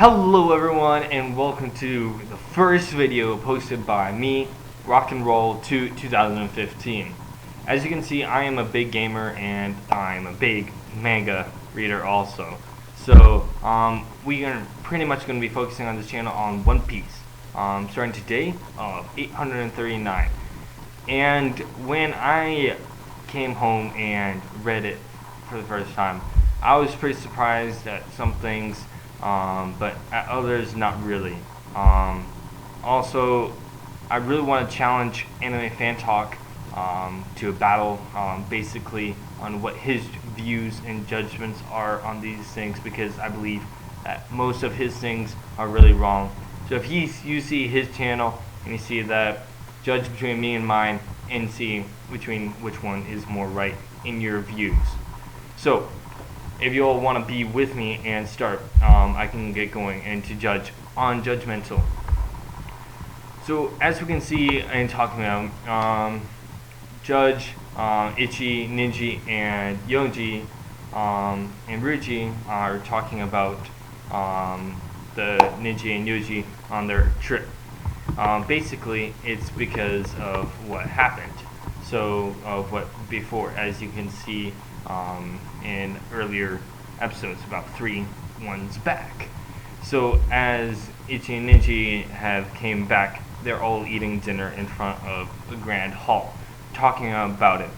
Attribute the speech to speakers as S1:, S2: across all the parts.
S1: Hello everyone and welcome to the first video posted by me, Rock and Roll to 2015. As you can see, I am a big gamer and I'm a big manga reader also. So we are pretty much going to be focusing on this channel on One Piece, starting today of 839. And when I came home and read it for the first time, I was pretty surprised at some things, but at others not really. Also, I really want to challenge Anime Fan Talk to a battle, basically on what his views and judgments are on these things, because I believe that most of his things are really wrong. So if you see his channel and you see that, judge between me and mine and see between which one is more right in your views. So if you all want to be with me and start, I can get going and to judge on Judgmental. So as we can see and talking about, Judge, Ichi, Ninji, and Yonji, and Ruchi are talking about the Ninji and Yoji on their trip. Basically, it's because of what happened. So, of what before, as you can see in earlier episodes, about 3 ones back. So, as Ichi and Ninji have came back, they're all eating dinner in front of the Grand Hall, talking about it.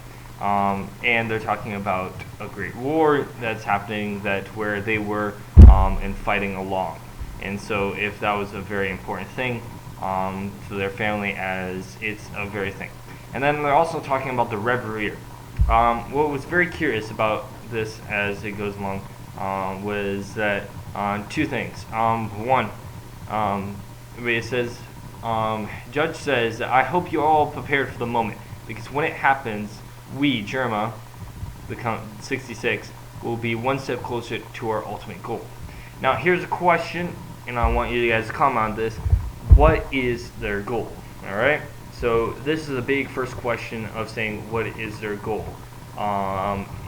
S1: And they're talking about a great war that's happening, where they were and fighting along. And so, if that was a very important thing to their family, as it's a very thing. And then they're also talking about the Reverie. What was very curious about this as it goes along was that two things. One, it says, Judge says, I hope you're all prepared for the moment, because when it happens, we, Germa, the count 66, will be one step closer to our ultimate goal. Now, here's a question, and I want you guys to comment on this. What is their goal? Alright? So this is a big first question of saying, what is their goal?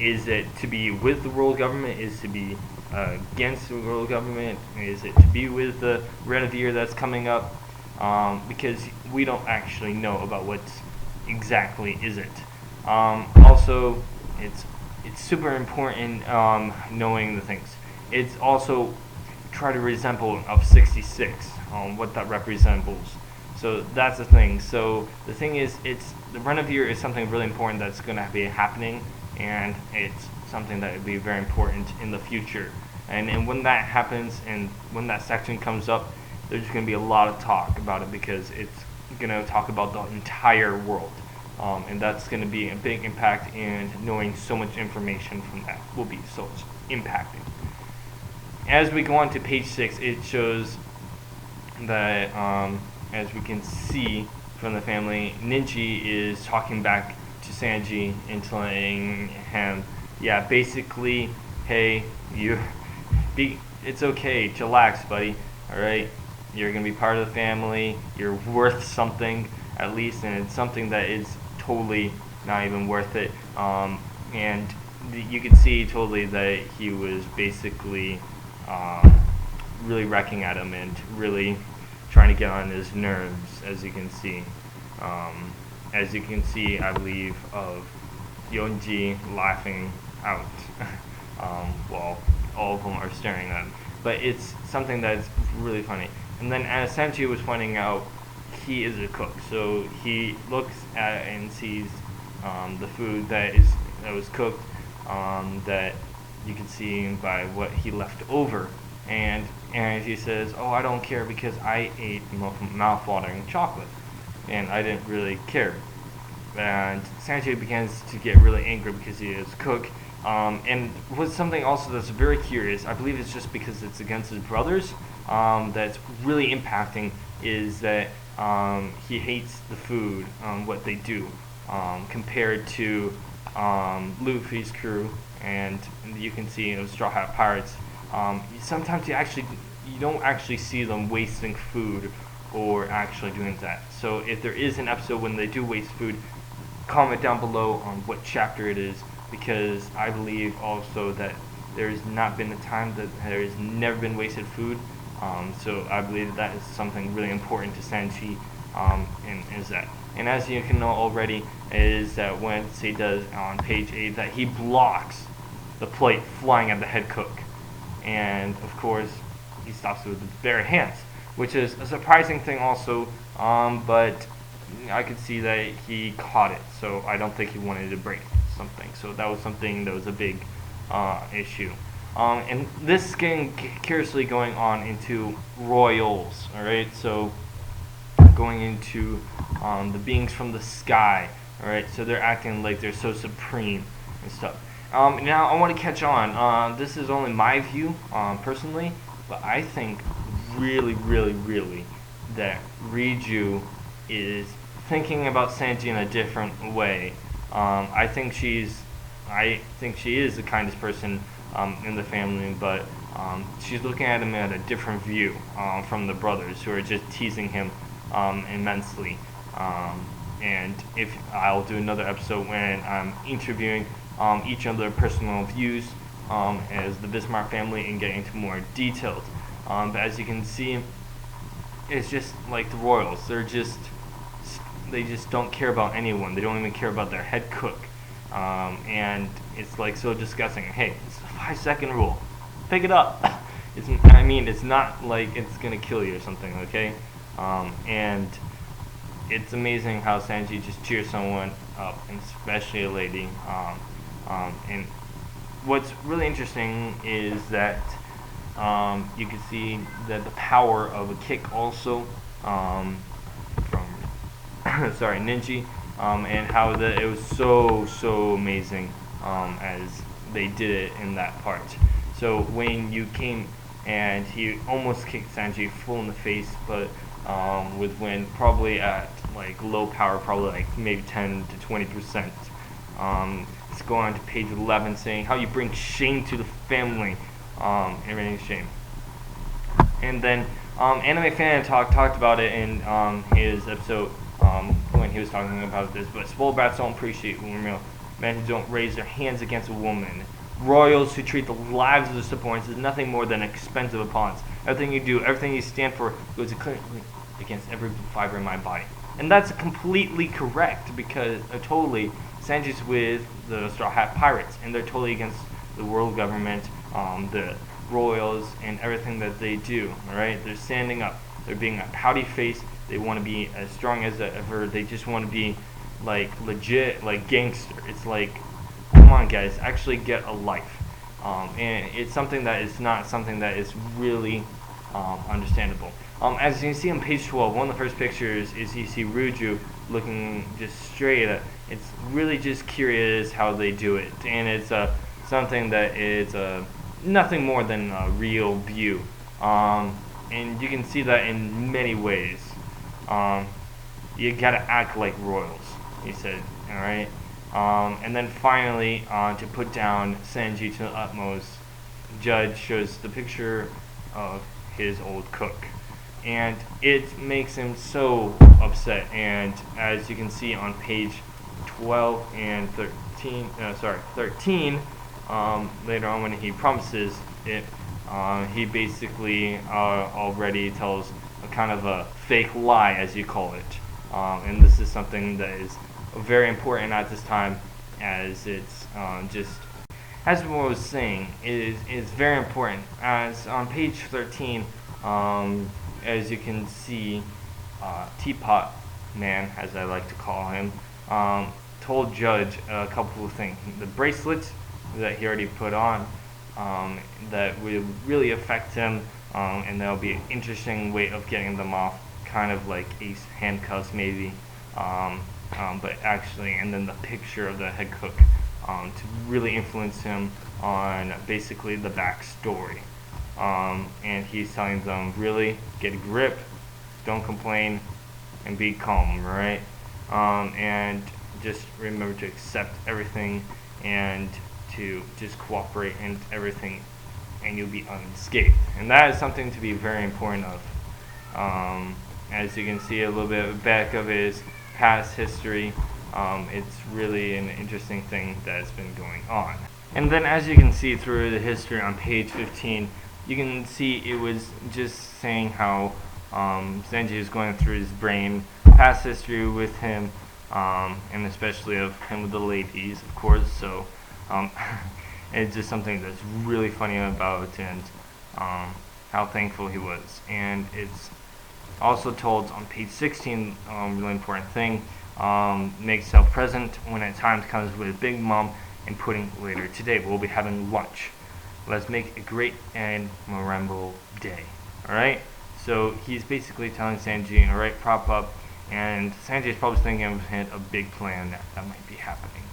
S1: Is it to be with the world government? Is it to be against the world government? Is it to be with the Reverie that's coming up? Because we don't actually know about what exactly is it. Also, it's super important knowing the things. It's also try to resemble of 66, what that resembles. So that's the thing. So the thing is, the Reverie is something really important that's going to be happening, and it's something that would be very important in the future. And when that happens, and when that section comes up, there's going to be a lot of talk about it, because it's going to talk about the entire world. And that's going to be a big impact, and knowing so much information from that will be so impacting. As we go on to page 6, it shows that, as we can see from the family, Ninji is talking back to Sanji and telling him, yeah, basically, hey, it's okay, chillax, buddy, alright? You're going to be part of the family, you're worth something, at least, and it's something that is totally not even worth it. And you can see totally that he was basically really wrecking at him and really trying to get on his nerves, as you can see. As you can see, I believe, of Yonji laughing out while all of them are staring at him. But it's something that's really funny. And then, as Sanji was pointing out, he is a cook, so he looks at and sees the food that was cooked, that you can see by what he left over, and he says, oh, I don't care, because I ate mouth-watering chocolate, and I didn't really care. And Sanji begins to get really angry because he is cook. And what's something also that's very curious, I believe it's just because it's against his brothers, that's really impacting, is that he hates the food, what they do, compared to Luffy's crew, and you can see in Straw Hat Pirates, sometimes you don't actually see them wasting food or actually doing that. So if there is an episode when they do waste food, comment down below on what chapter it is, because I believe also that there has not been a time that there has never been wasted food, So I believe that is something really important to Sanji, and as you can know already, is that when he does on page 8 that he blocks the plate flying at the head cook, and of course he stops it with his bare hands, which is a surprising thing also, but I could see that he caught it, so I don't think he wanted to break something. So that was something that was a big issue. And this is getting curiously going on into royals, alright? So going into the beings from the sky, alright? So they're acting like they're so supreme and stuff. Now I want to catch on. This is only my view, personally, but I think really that Riju is thinking about Sanji in a different way. I think she is the kindest person in the family, but she's looking at him at a different view from the brothers, who are just teasing him immensely. And if I'll do another episode when I'm interviewing each of their personal views as the Vismock family and getting into more details. But as you can see, it's just like the royals. They just don't care about anyone. They don't even care about their head cook. And it's like so disgusting. Hey, it's a 5-second rule. Pick it up. It's not like it's gonna kill you or something, okay? And it's amazing how Sanji just cheers someone up, and especially a lady. And what's really interesting is that you can see that the power of a kick also from Ninji, and how it was so amazing as they did it in that part. So when you came and he almost kicked Sanji full in the face, but with wind probably at like low power, probably like maybe 10 to 20%. Let's go on to page 11, saying how you bring shame to the family, and everything shame. And then Anime Fan talked about it in his episode when he was talking about this. But spoiled brats don't appreciate women, men who don't raise their hands against a woman, royals who treat the lives of their subordinates as nothing more than expensive pawns. Everything you do, everything you stand for, goes against every fiber in my body. And that's completely correct, because totally Sanji's with the Straw Hat Pirates, and they're totally against the world government, the royals, and everything that they do. All right, they're standing up. They're being a pouty face. They want to be as strong as ever. They just want to be like legit, like gangster. It's like, come on, guys, actually get a life. And it's something that is not something that is really understandable. As you can see on page 12, one of the first pictures is you see Ruju looking just straight at. It's really just curious how they do it, and it's something that is nothing more than a real view. And you can see that in many ways. You gotta act like royals, he said, alright? And then finally, to put down Sanji to the utmost, Judge shows the picture of his old cook. And it makes him so upset. And as you can see on page 12 and 13, later on when he promises it, he basically already tells a kind of a fake lie, as you call it. And this is something that is very important at this time, as it's just, as I was saying, it is very important. As on page 13, as you can see, Teapot Man, as I like to call him, told Judge a couple of things. The bracelets that he already put on, that will really affect him, and that'll be an interesting way of getting them off, kind of like Ace handcuffs maybe, but actually, and then the picture of the head cook, to really influence him on basically the backstory. And he's telling them, really, get a grip, don't complain, and be calm, right? And just remember to accept everything, and to just cooperate and everything, and you'll be unscathed. And that is something to be very important of. As you can see a little bit back of his past history, it's really an interesting thing that's been going on. And then as you can see through the history on page 15, you can see it was just saying how Sanji is going through his brain, past history with him, and especially of him with the ladies, of course. So it's just something that's really funny about, and how thankful he was. And it's also told on page 16, really important thing, make yourself present when at times comes with Big Mom and Pudding later today. We'll be having lunch. Let's make a great and memorable day. Alright? So he's basically telling Sanji, alright, prop up, and Sanji is probably thinking of a big plan that might be happening.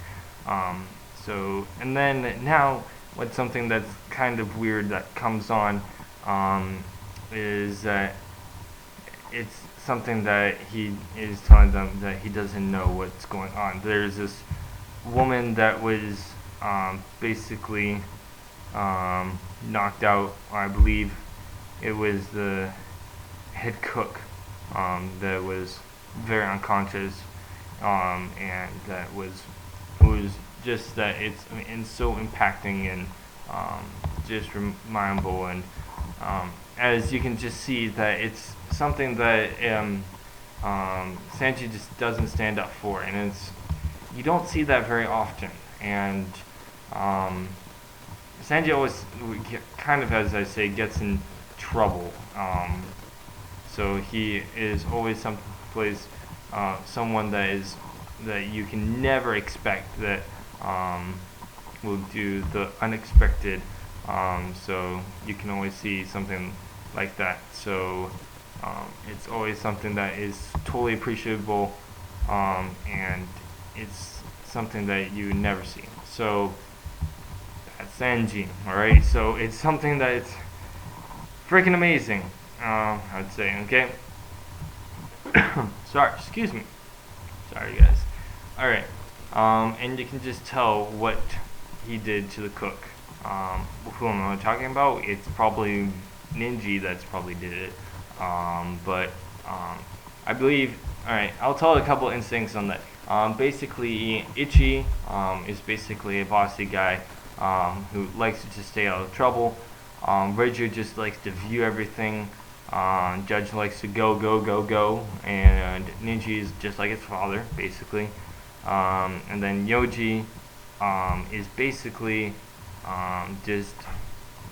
S1: And then now, what's something that's kind of weird that comes on, is that it's something that he is telling them that he doesn't know what's going on. There's this woman that was basically knocked out. I believe it was the head cook that was very unconscious, and that was just that it's so impacting and just remarkable, and as you can just see that it's something that Sanji just doesn't stand up for, and you don't see that very often. And Sanji always kind of, as I say, gets in trouble. So he is always someone that you can never expect that will do the unexpected. So you can always see something like that. So it's always something that is totally appreciable, and it's something that you never see. So that's Sanji, alright? So it's something that it's freaking amazing, I'd say, okay? Sorry, excuse me. Sorry, guys. Alright, and you can just tell what he did to the cook. Who am I talking about? It's probably Ninji that's probably did it. But I believe, alright, I'll tell a couple instincts on that. Basically, Ichi is basically a bossy guy who likes to just stay out of trouble. Reiju just likes to view everything. Judge likes to go, and Ninji is just like his father, basically. And then Yoji is basically just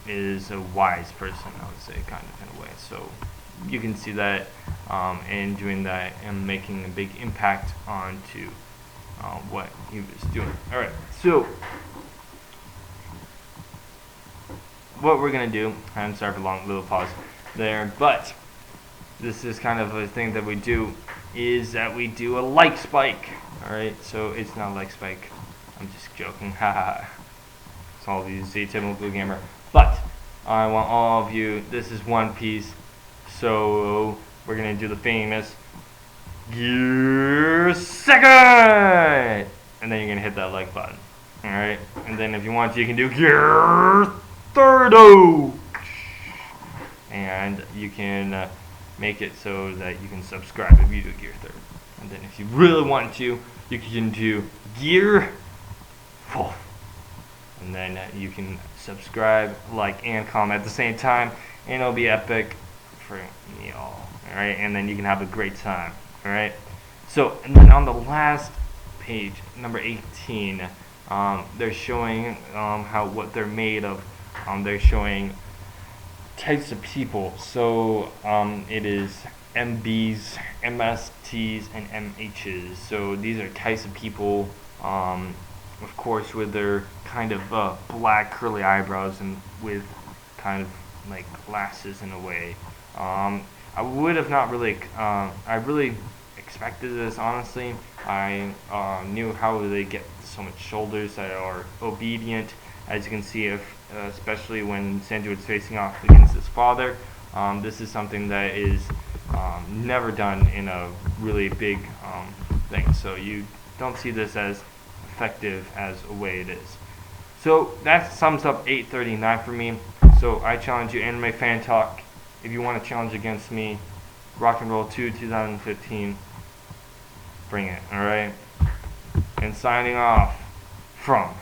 S1: is a wise person, I would say, kind of in a way. So you can see that in doing that and making a big impact onto what he was doing. Alright, so what we're going to do, I'm sorry for a long little pause there, but this is kind of a thing that we do, is that we do a like spike. Alright, so it's not a like spike, I'm just joking, haha. It's all these atypical gamer. But I want all of you, this is One Piece, so we're gonna do the famous Gear Second, and then you're gonna hit that like button. Alright, and then if you want to, you can do Gear Thirdo, and you can make it so that you can subscribe if you do Gear Third. And then if you really want to, you can do Gear Fourth. And then you can subscribe, like, and comment at the same time, and it'll be epic for me all. Alright, and then you can have a great time. Alright, so, and then on the last page, number 18, they're showing what they're made of. They're showing types of people. So it is MBs, MSTs, and MHs. So these are types of people, of course, with their kind of black curly eyebrows and with kind of like glasses in a way. I would have not really, I really expected this, honestly. I knew how they get so much shoulders that are obedient, as you can see, especially when Sanji was facing off against his father. This is something that is never done in a really big thing, so you don't see this as effective as a way it is. So that sums up 839 for me. So I challenge you, Anime Fan Talk, if you want to challenge against me, Rock and Roll 2 2015, bring it, alright? And signing off from